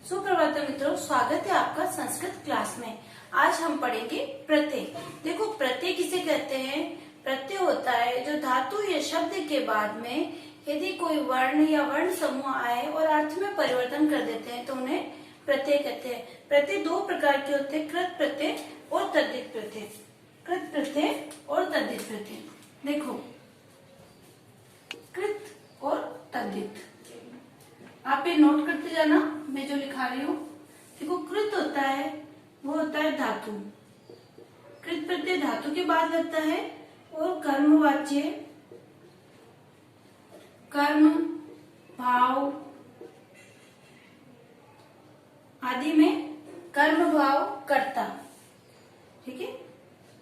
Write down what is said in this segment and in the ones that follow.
सुप्रभात मित्रों, स्वागत है आपका संस्कृत क्लास में। आज हम पढ़ेंगे प्रत्यय। देखो, प्रत्यय किसे कहते हैं? प्रत्यय होता है जो धातु या शब्द के बाद में यदि कोई वर्ण या वर्ण समूह आए और अर्थ में परिवर्तन कर देते हैं तो उन्हें प्रत्यय कहते हैं। प्रत्यय दो प्रकार के होते हैं, कृत प्रत्यय और तद्धित प्रत्यय। कृत प्रत्यय और तद्धित प्रत्यय। देखो, कृत और तद्धित आप ये नोट करते जाना, मैं जो लिखा रही हूँ। देखो, कृत होता है वो होता है धातु। कृत प्रत्यय धातु के बाद लगता है और कर्मवाच्य, कर्म, भाव आदि में कर्म भाव कर्ता, ठीक है,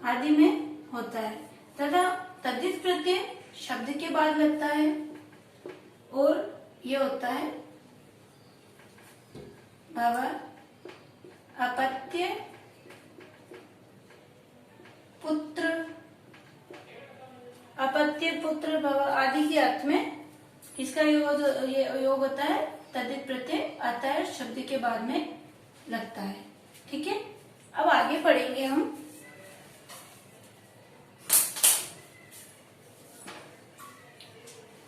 आदि में होता है। तथा तद्धित प्रत्यय शब्द के बाद लगता है और ये होता है भव, अपत्य, पुत्र, अपत्य, पुत्र, भव आदि के अर्थ में किसका योग होता है? तद्धित प्रत्यय आता है, शब्द के बाद में लगता है। ठीक है, अब आगे पढ़ेंगे हम।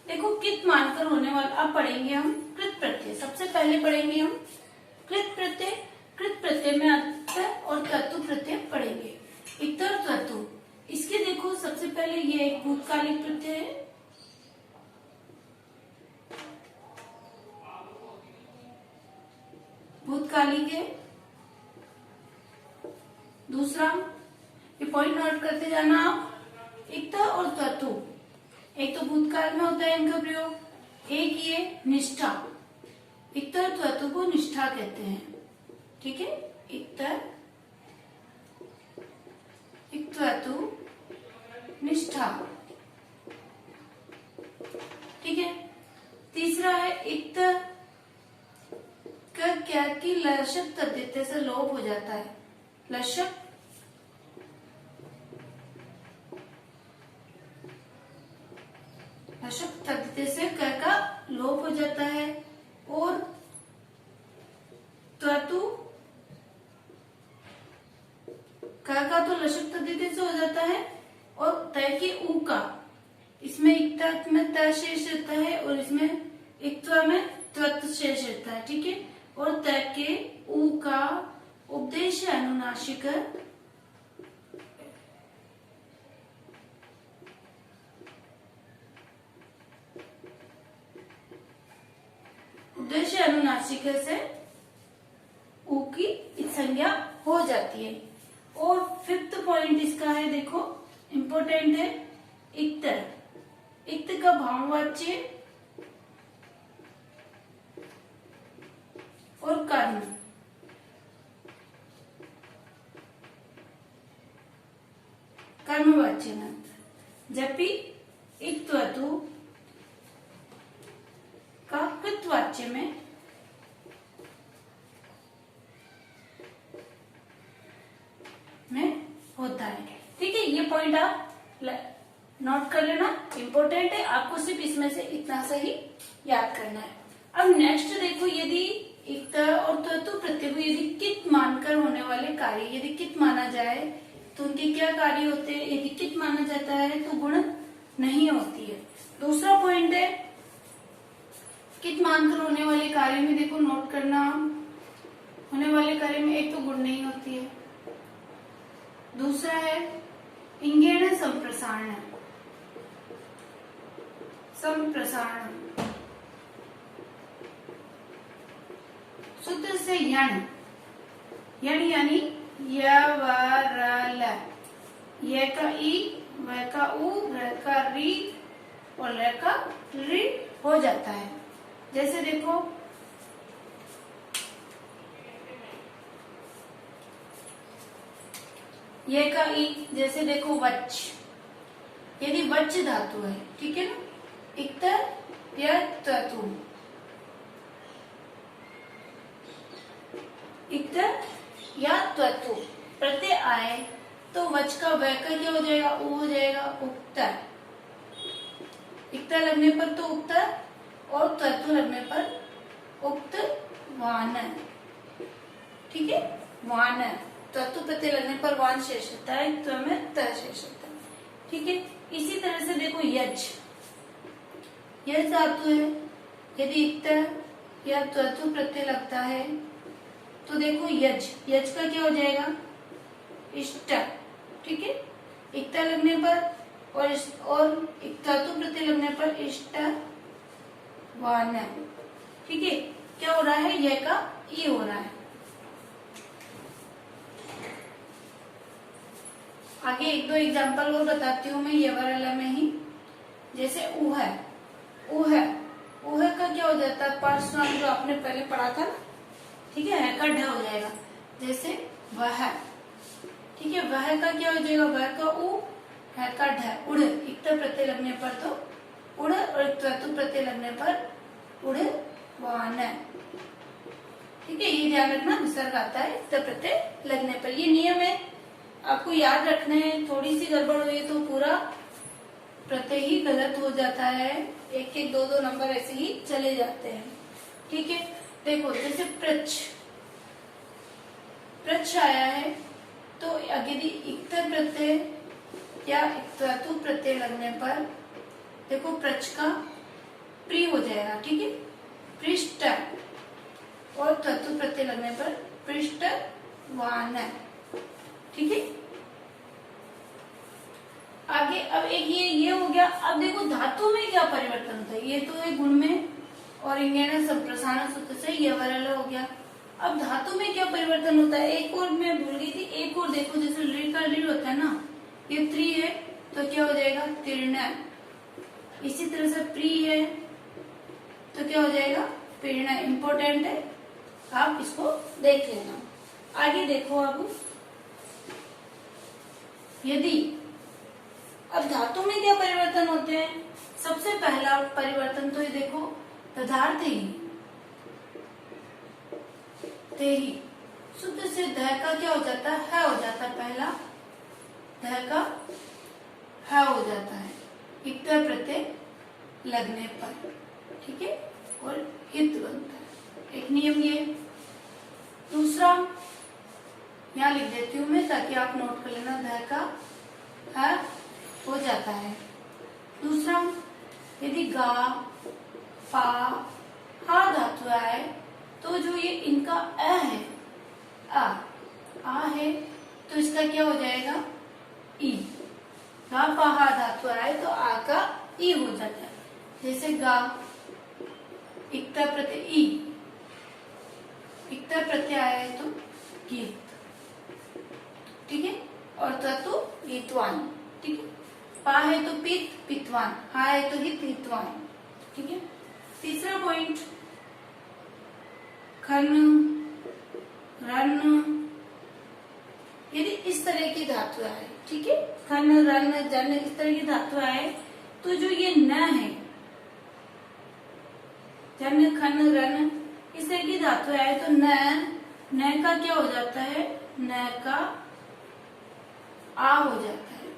देखो, कित मानकर होने वाला, अब पढ़ेंगे हम कृत प्रत्यय। सबसे पहले पढ़ेंगे हम कृत प्रत्यय। कृत प्रत्यय में अर्थ और तत्व प्रत्यय पढ़ेंगे। इतर तत्व, इसके देखो सबसे पहले ये एक भूतकालिक प्रत्यय है। भूतकालिक है। दूसरा, ये पॉइंट नोट करते जाना आप। इतर और तत्व, एक तो भूतकाल में होता है इनका प्रयोग, एक ये निष्ठा। इतर तत्व को निष्ठा कहते हैं। ठीक है, इतर निष्ठा। ठीक है। तीसरा है इतर का क्या कि लशक तद्धित से लोप हो जाता है। लशक तद्धित से क का लोप हो जाता है और त्वतु का तो लशक तद्धित से हो जाता है और तय के ऊ का, इसमें इक्ता में त शेष रहता है और इसमें इक्त्वा में त्वत शेष रहता है। ठीक है, और तय के ऊ का उपदेश अनुनासिक उद्देश्य अनुनासिक से ऊ की संज्ञा हो जाती है। और फिफ्थ पॉइंट इसका है, देखो इंपॉर्टेंट है, इक्तर। इक्त का भाववाच्य और कर्म। कर्मवाच्य में, जबकि इक्त्वतु का कृतवाच्य में होता है। ठीक है, ये पॉइंट आप नोट कर लेना, इंपॉर्टेंट है, आपको सिर्फ इसमें से इतना सा ही याद करना है। अब नेक्स्ट देखो, यदि इक्तर और तत्व प्रत्यय को यदि कित मानकर होने वाले कार्य, यदि कित माना जाए तो उनके क्या कार्य होते हैं? यदि कित माना जाता है तो गुण नहीं होती है। दूसरा पॉइंट है, कित मानकर होने वाले कार्य में देखो नोट करना, होने वाले कार्य में एक तो गुण नहीं होती है। दूसरा है इंगेण संप्रसारण। सूत्र से यण यानी य व र ल, य का ई, व का उ, र का री और ल का री हो जाता है। जैसे देखो, ये का ई, जैसे देखो वच, यदि वच धातु है, ठीक है ना, इक्तर या ततु, इक्तर या त्वतु प्रत्यय आए तो वच का व का क्या हो जाएगा? ऊ हो जाएगा, उक्तर। इक्तर लगने पर तो उक्तर और तत्व लगने पर उक्त वान। ठीक है। वान तत्व प्रत्यय लगने पर वान शेष होता है, तो में त शेष होता है, ठीक है। इसी तरह से देखो यज, यज धातु है, यदि इत या तत्व प्रत्यय लगता है तो देखो यज, यज का क्या हो जाएगा इष्ट, ठीक है। इक्ता लगने पर और तत्व प्रत्यय लगने पर इष्ट वान, ठीक है। क्या हो रहा है, यह का ई हो रहा है। आगे एक दो एग्जांपल और बताती हूँ मैं ये वाला में ही। जैसे ऊह, ऊह, ऊह का क्या हो जाता है, पर्सनल जो आपने पहले पढ़ा था ना, ठीक है, का ढ हो जाएगा। जैसे वह, ठीक है, वह का क्या हो जाएगा, वह का ऊ, है का ढ, उड़, इक्त प्रत्यय लगने पर तो उड़ और तत्व प्रत्यय लगने पर उड़ वान, ठीक है। ये ध्यान रखना, विसर्ग आता है इक्त प्रत्यय लगने पर, ये नियम है, आपको याद रखना है। थोड़ी सी गड़बड़ हुई तो पूरा प्रत्यय ही गलत हो जाता है, एक एक दो दो नंबर ऐसे ही चले जाते हैं, ठीक है। देखो जैसे प्रच, प्रच आया है तो यदि इक्त प्रत्यय या तत्व प्रत्यय लगने पर देखो प्रच का प्री हो जाएगा, ठीक है, पृष्ठ, और तत्व प्रत्यय लगने पर पृष्ठ वान, ठीक है। आगे अब एक ये हो गया। अब देखो धातु में क्या परिवर्तन होता है, ये तो है गुण में और इंगेन संप्रसारण सूत्र से ये वाला हो गया। अब धातु में क्या परिवर्तन होता है, एक और मैं भूल गई थी, एक और देखो, जैसे लीड का लीड होता है ना, ये त्रि है तो क्या हो जाएगा तीर्ण, इसी तरह से प्री है तो क्या हो जाएगा पीर्ण, इंपॉर्टेंट है, आप इसको देख लेना। आगे देखो, अब यदि अब धातु में क्या परिवर्तन होते हैं, सबसे पहला परिवर्तन तो ये देखो पदार्थ ही, तेरी शुद्ध से ध का क्या हो जाता है, हो जाता है, पहला ध का ह हो जाता है इक्त प्रत्यय लगने पर, ठीक है, और हित बनता है, एक नियम ये। दूसरा यहाँ लिख देती हूँ मैं ताकि आप नोट कर लेना, ध का ह हो जाता है। दूसरा यदि गा, पा, हा धातु है तो जो ये इनका अ है, आ है तो इसका क्या हो जाएगा ई, गा पा हा धातु है तो आ का ई हो जाता है। जैसे गा, इक्ता प्रत्यय ई, इक्ता प्रत्यय आया है तो गीत, ठीक है, और तत्व गीतवान, ठीक है। पा है तो पित, पितवान, हा है तो हित, हितवान, ठीक है। तीसरा पॉइंट खन, रन, यदि इस तरह की धातु आए, ठीक है, खन, रन, जन, इस तरह की धातु आए तो जो ये न है, जन, खन, रन, इस तरह की धातु आए तो न का क्या हो जाता है, न का आ हो जाता है।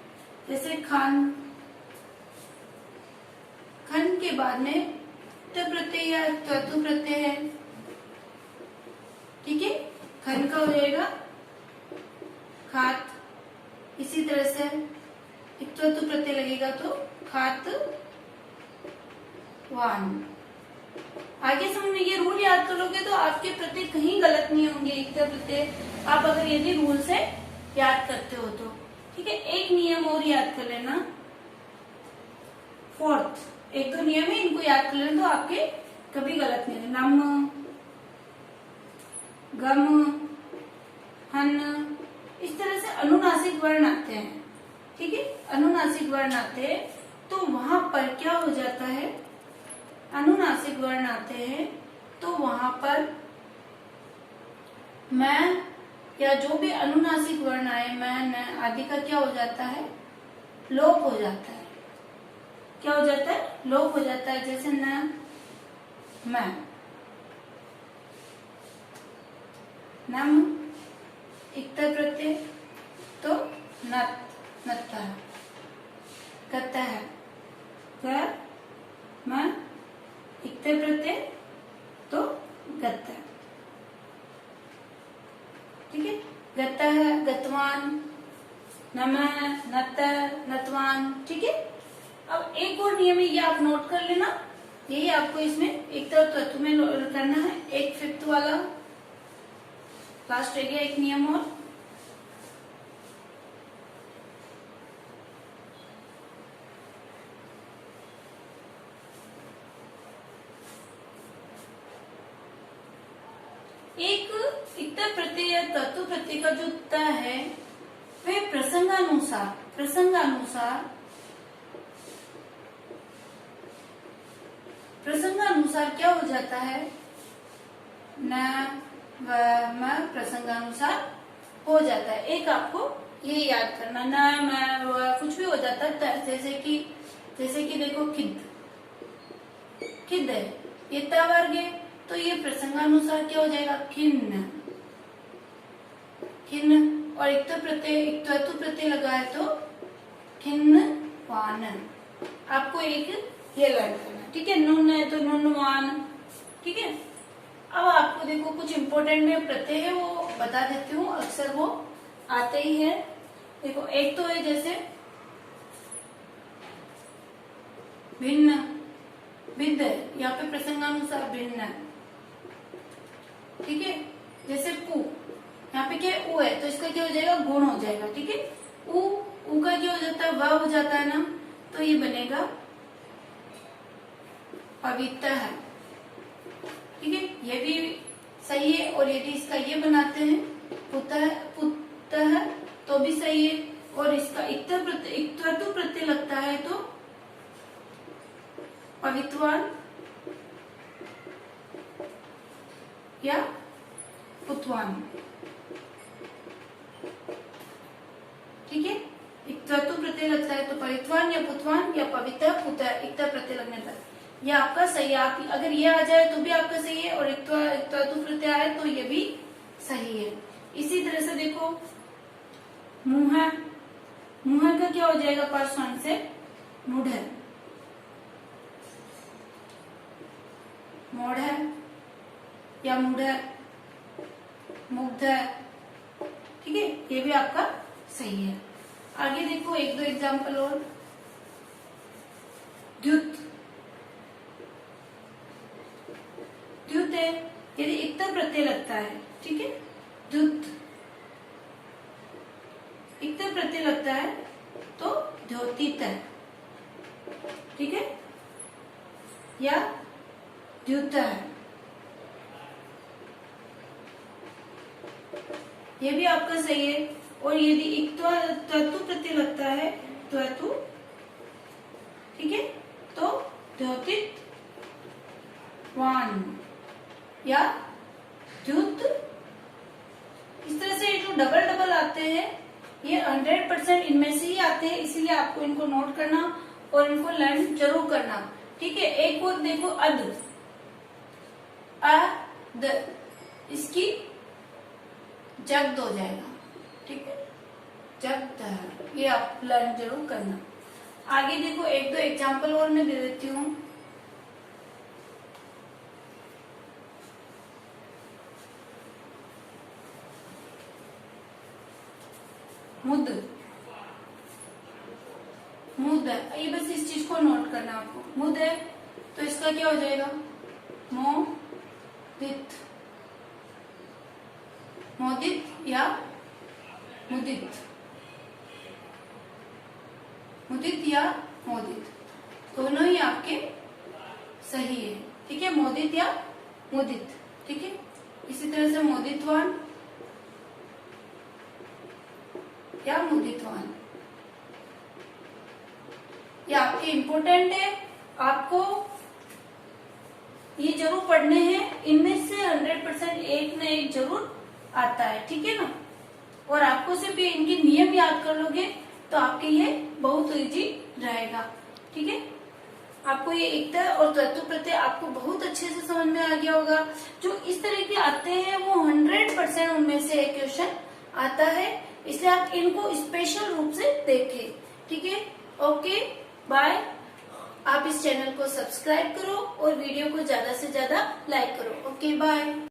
जैसे खान, खन के बाद में त प्रत्यय या तत्व प्रत्यय है, ठीक है, खन का हो जाएगा खात, इसी तरह से एक तत्व प्रत्यय लगेगा तो खात वान। आगे समझ में, ये रूल याद कर लोगे तो आपके प्रत्यय कहीं गलत नहीं होंगे, एक प्रत्यय आप अगर यदि रूल से याद करते हो तो, ठीक है। एक नियम और याद कर लेना, फोर्थ, एक दो नियम है, इनको याद कर लेना तो आपके कभी गलत नहीं होगा। नम, गम, हन, इस तरह से अनुनासिक वर्ण आते हैं, ठीक है, अनुनासिक वर्ण आते हैं तो वहां पर क्या हो जाता है, अनुनासिक वर्ण आते हैं तो वहां पर मैं या जो भी अनुनासिक वर्ण आए, मैं, न आदि का क्या हो जाता है, लोप हो जाता है, क्या हो जाता है, लोप हो जाता है। जैसे न, मैं, नम, इक्त प्रत्यय तो नत, नत्ता, गत्ता है, ग, म, इक्त प्रत्यय तो गत्ता, ठीक है, गतः गतवान, नमः नतः नतवान। ठीक है, अब एक और नियम है, ये आप नोट कर लेना, यही आपको इसमें एक तरफ तुम्हें करना है, एक फिफ्थ वाला लास्ट रह गया एक नियम और। एक इतर प्रत्यय या तत्व प्रत्यय का जो त है वह प्रसंगानुसार क्या हो जाता है, न व म प्रसंगानुसार हो जाता है। एक आपको ये याद करना, न म व कुछ भी हो जाता है, जैसे कि देखो खिद है, ये त वर्ग है, तो ये प्रसंगानुसार क्या हो जाएगा, खिन्न। और एक तो प्रत्यय लगा है तो खिन्न वान। आपको एक ये लर्न करना, ठीक है। नुन है तो नुनवान, ठीक है। अब आपको देखो कुछ इंपॉर्टेंट में प्रत्यय है वो बता देती हूँ, अक्सर वो आते ही है। देखो एक तो है जैसे भिन्न, भिन्न है, यहाँ पे प्रसंगानुसार भिन्न है, ठीक है। जैसे पू, यहाँ पे क्या है, ऊ है, तो इसका क्या हो जाएगा, गुण हो जाएगा, ठीक है। ऊ का क्या हो जाता है, व हो जाता है ना, तो ये बनेगा पवित्र है, ठीक है। ये भी सही है, और यदि इसका ये बनाते हैं पुतः तो भी सही है, और इसका इक्तत्व प्रत्यय लगता है तो पवित्रवान या पुतवान, ठीक है। इक्तत्व प्रत्यय लगता है तो पवित्रवान या पुतवान या पवित्र पुत इक्ता प्रत्यय लगने पर यह आपका सही है। आप अगर ये आ जाए तो भी आपका सही है, और इक्तत्व प्रत्यय आए तो ये भी सही है। इसी तरह से देखो मुह, मुह का क्या हो जाएगा, परस्वन से मूढ़, मोढ़ या मूढ़, मुग्ध, ठीक है, ये भी आपका सही है। आगे देखो एक दो एग्जाम्पल और। द्युत, द्युत है यदि इक्ता प्रत्यय लगता है, ठीक है। द्युत इक्ता प्रत्यय लगता है तो द्योतित है, ठीक है, या द्युत है, ये भी आपका सही है। और यदि इक्तत्व प्रत्यय लगता है त्वतु, ठीक है, तो द्योतित वान या द्युत। इस तरह से जो डबल डबल आते हैं ये 100% इनमें से ही आते हैं, इसीलिए आपको इनको नोट करना और इनको लर्न जरूर करना, ठीक है। एक और देखो अद, अद, इसकी जब्द हो जाएगा, ठीक है, जब्द, ये आप लर्न जरूर करना। आगे देखो एक दो एग्जाम्पल और मैं दे देती हूँ। मुद, मुद, ये बस इस चीज को नोट करना आपको। मुद है तो इसका क्या हो जाएगा, मोदित, मोदित या मुदित, मुदित या मोदित, दोनों ही आपके सही है, ठीक है। मोदित या मुदित, ठीक है। इसी तरह से मोदितवान या मुदितवान, ये आपके इम्पोर्टेंट है, आपको ये जरूर पढ़ने हैं। इनमें से 100% एक न एक जरूर आता है, ठीक है ना। और आपको सिर्फ ये इनके नियम याद कर लोगे तो आपके ये बहुत इजी रहेगा, ठीक है। आपको ये एकता और तत्व प्रत्यय आपको बहुत अच्छे से समझ में आ गया होगा। जो इस तरह के आते हैं वो 100% उनमें से एक क्वेश्चन आता है, इसलिए आप इनको स्पेशल रूप से देखें, ठीक है। Okay bye. आप इस चैनल को सब्सक्राइब करो और वीडियो को ज्यादा से ज्यादा लाइक करो। Okay bye.